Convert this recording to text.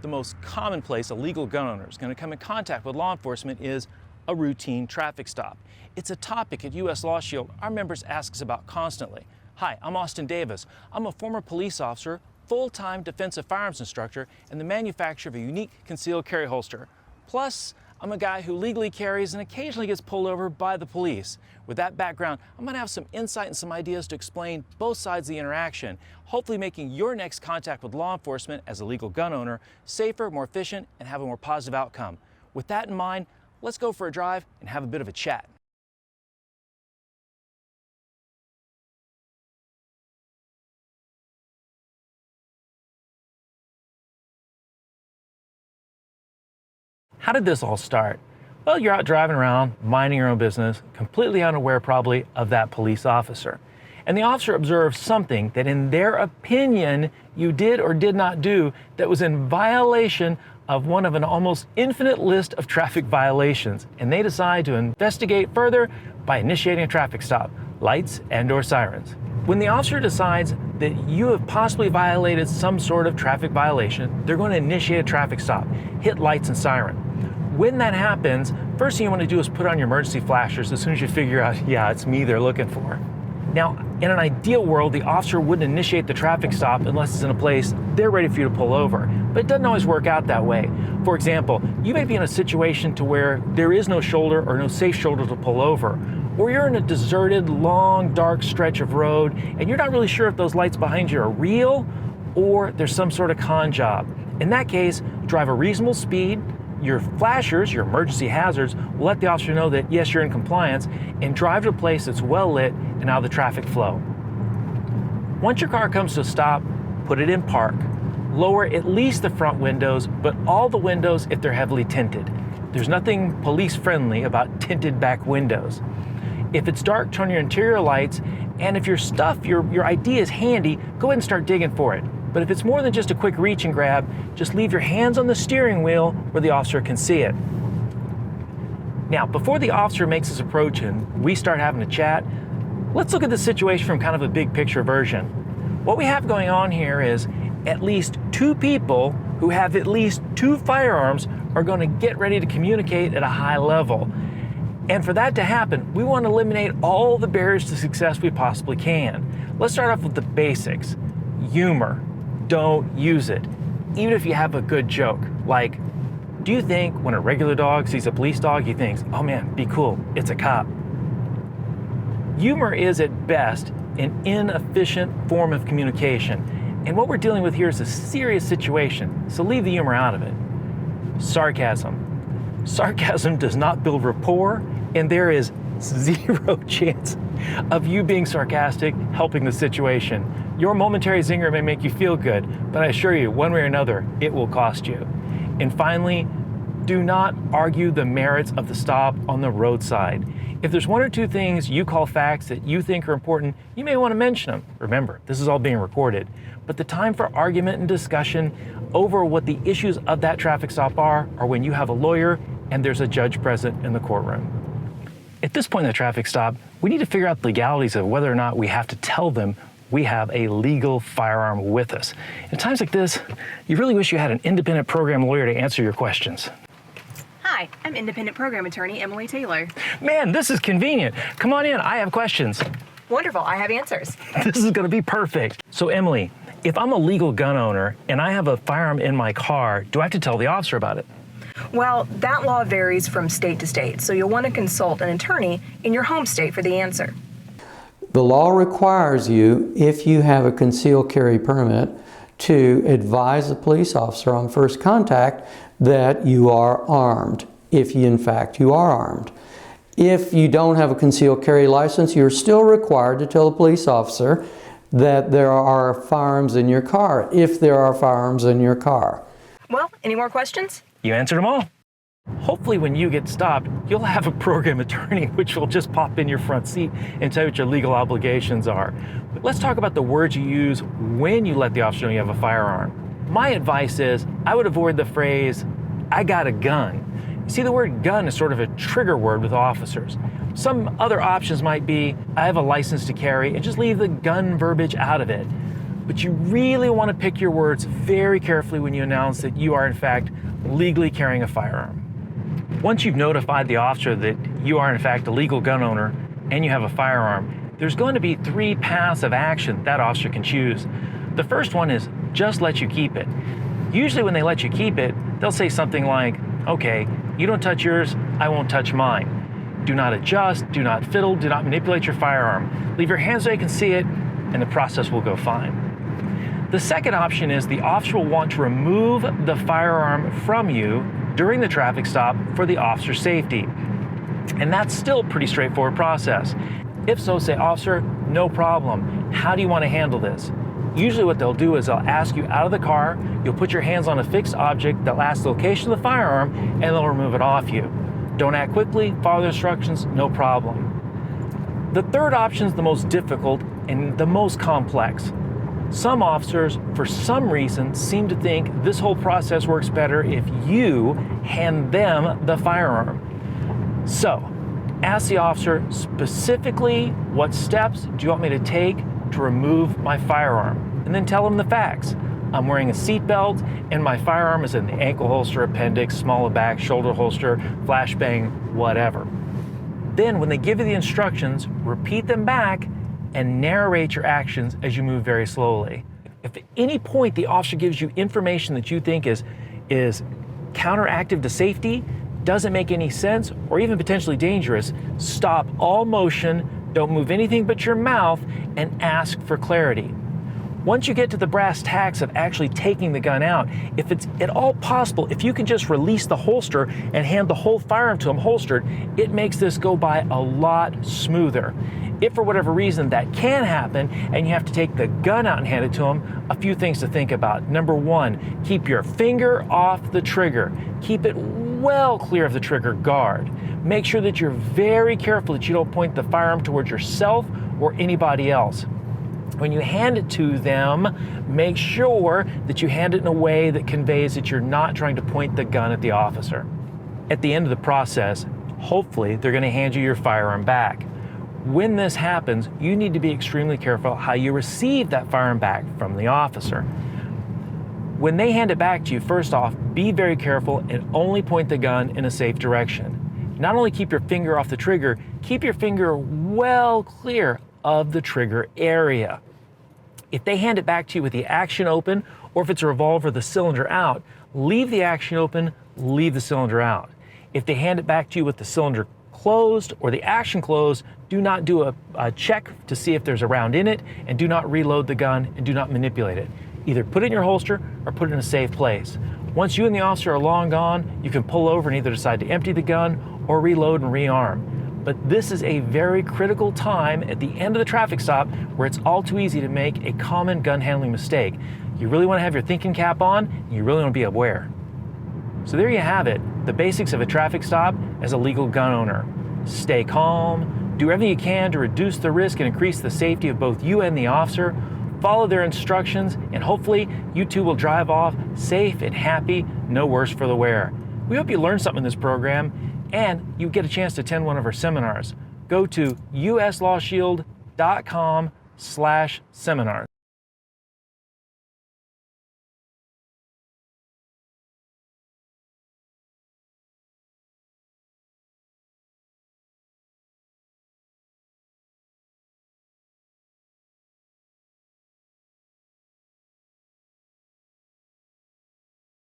the most common place a legal gun owner is going to come in contact with law enforcement is a routine traffic stop. It's a topic at US LawShield our members ask us about constantly. Hi, I'm Austin Davis. I'm a former police officer, full-time defensive firearms instructor, and the manufacturer of a unique concealed carry holster. Plus, I'm a guy who legally carries and occasionally gets pulled over by the police. With that background, I'm going to have some insight and some ideas to explain both sides of the interaction, hopefully making your next contact with law enforcement as a legal gun owner safer, more efficient, and have a more positive outcome. With that in mind, let's go for a drive and have a bit of a chat. How did this all start? Well, you're out driving around, minding your own business, completely unaware probably of that police officer. And the officer observes something that in their opinion you did or did not do that was in violation of one of an almost infinite list of traffic violations. And they decide to investigate further by initiating a traffic stop, lights and/or sirens. When the officer decides that you have possibly violated some sort of traffic violation, they're going to initiate a traffic stop, hit lights and siren. When that happens, first thing you want to do is put on your emergency flashers as soon as you figure out, yeah, it's me they're looking for. Now, in an ideal world, the officer wouldn't initiate the traffic stop unless it's in a place they're ready for you to pull over. But it doesn't always work out that way. For example, you may be in a situation to where there is no shoulder or no safe shoulder to pull over. Or you're in a deserted, long, dark stretch of road and you're not really sure if those lights behind you are real or there's some sort of con job. In that case, drive a reasonable speed. Your flashers, your emergency hazards, will let the officer know that yes, you're in compliance, and drive to a place that's well lit and out of the traffic flow. Once your car comes to a stop, put it in park. Lower at least the front windows, but all the windows if they're heavily tinted. There's nothing police friendly about tinted back windows. If it's dark, turn your interior lights, and if your stuff, your ID is handy, go ahead and start digging for it. But if it's more than just a quick reach and grab, just leave your hands on the steering wheel where the officer can see it. Now, before the officer makes his approach and we start having a chat, let's look at the situation from kind of a big picture version. What we have going on here is at least two people who have at least two firearms are going to get ready to communicate at a high level. And for that to happen, we want to eliminate all the barriers to success we possibly can. Let's start off with the basics. Humor. Don't use it. Even if you have a good joke, like, do you think when a regular dog sees a police dog, he thinks, oh man, be cool, it's a cop? Humor is at best an inefficient form of communication. And what we're dealing with here is a serious situation, so leave the humor out of it. Sarcasm. Sarcasm does not build rapport, and there is zero chance of you being sarcastic helping the situation. Your momentary zinger may make you feel good, but I assure you, one way or another, it will cost you. And finally, do not argue the merits of the stop on the roadside. If there's one or two things you call facts that you think are important, you may want to mention them. Remember, this is all being recorded. But the time for argument and discussion over what the issues of that traffic stop are when you have a lawyer and there's a judge present in the courtroom. At this point in the traffic stop, we need to figure out the legalities of whether or not we have to tell them we have a legal firearm with us. In times like this, you really wish you had an independent program lawyer to answer your questions. Hi, I'm independent program attorney Emily Taylor. Man, this is convenient. Come on in, I have questions. Wonderful, I have answers. This is gonna be perfect. So Emily, if I'm a legal gun owner and I have a firearm in my car, do I have to tell the officer about it? Well, that law varies from state to state, so you'll want to consult an attorney in your home state for the answer. The law requires you, if you have a concealed carry permit, to advise the police officer on first contact that you are armed, if in fact you are armed. If you don't have a concealed carry license, you're still required to tell the police officer that there are firearms in your car, if there are firearms in your car. Well, any more questions? You answered them all. Hopefully when you get stopped, you'll have a program attorney which will just pop in your front seat and tell you what your legal obligations are. But let's talk about the words you use when you let the officer know you have a firearm. My advice is I would avoid the phrase, I got a gun. You see, the word gun is sort of a trigger word with officers. Some other options might be, I have a license to carry, and just leave the gun verbiage out of it. but you really want to pick your words very carefully when you announce that you are in fact legally carrying a firearm. Once you've notified the officer that you are in fact a legal gun owner and you have a firearm, there's going to be 3 paths of action that officer can choose. The first one is just let you keep it. Usually when they let you keep it, they'll say something like, okay, you don't touch yours, I won't touch mine. Do not adjust, do not fiddle, do not manipulate your firearm. Leave your hands so you can see it, and the process will go fine. The second option is the officer will want to remove the firearm from you during the traffic stop for the officer's safety. And that's still a pretty straightforward process. If so, say, officer, no problem. How do you want to handle this? Usually what they'll do is they'll ask you out of the car, you'll put your hands on a fixed object that asks the location of the firearm, and they'll remove it off you. Don't act quickly, follow the instructions, no problem. The third option is the most difficult and the most complex. Some officers, for some reason, seem to think this whole process works better if you hand them the firearm. So, ask the officer specifically, what steps do you want me to take to remove my firearm? And then tell them the facts. I'm wearing a seatbelt and my firearm is in the ankle holster, appendix, small of back, shoulder holster, flashbang, whatever. Then when they give you the instructions, repeat them back and narrate your actions as you move very slowly. If at any point the officer gives you information that you think is counteractive to safety, doesn't make any sense, or even potentially dangerous, stop all motion, don't move anything but your mouth, and ask for clarity. Once you get to the brass tacks of actually taking the gun out, if it's at all possible, if you can just release the holster and hand the whole firearm to them holstered, it makes this go by a lot smoother. If for whatever reason that can happen and you have to take the gun out and hand it to them, a few things to think about. Number one, keep your finger off the trigger. Keep it well clear of the trigger guard. Make sure that you're very careful that you don't point the firearm towards yourself or anybody else. When you hand it to them, make sure that you hand it in a way that conveys that you're not trying to point the gun at the officer. At the end of the process, hopefully they're going to hand you your firearm back. When this happens, you need to be extremely careful how you receive that firearm back from the officer. When they hand it back to you, first off, be very careful and only point the gun in a safe direction. Not only keep your finger off the trigger, keep your finger well clear of the trigger area. If they hand it back to you with the action open, or if it's a revolver, the cylinder out, leave the action open, leave the cylinder out. If they hand it back to you with the cylinder closed or the action closed, do not do a check to see if there's a round in it, and do not reload the gun and do not manipulate it. Either put it in your holster or put it in a safe place. Once you and the officer are long gone, you can pull over and either decide to empty the gun or reload and rearm. But this is a very critical time at the end of the traffic stop where it's all too easy to make a common gun handling mistake. You really want to have your thinking cap on, and you really want to be aware. So there you have it, the basics of a traffic stop as a legal gun owner. Stay calm, do everything you can to reduce the risk and increase the safety of both you and the officer. Follow their instructions, and hopefully you two will drive off safe and happy, no worse for the wear. We hope you learned something in this program, and you get a chance to attend one of our seminars. Go to uslawshield.com/seminars.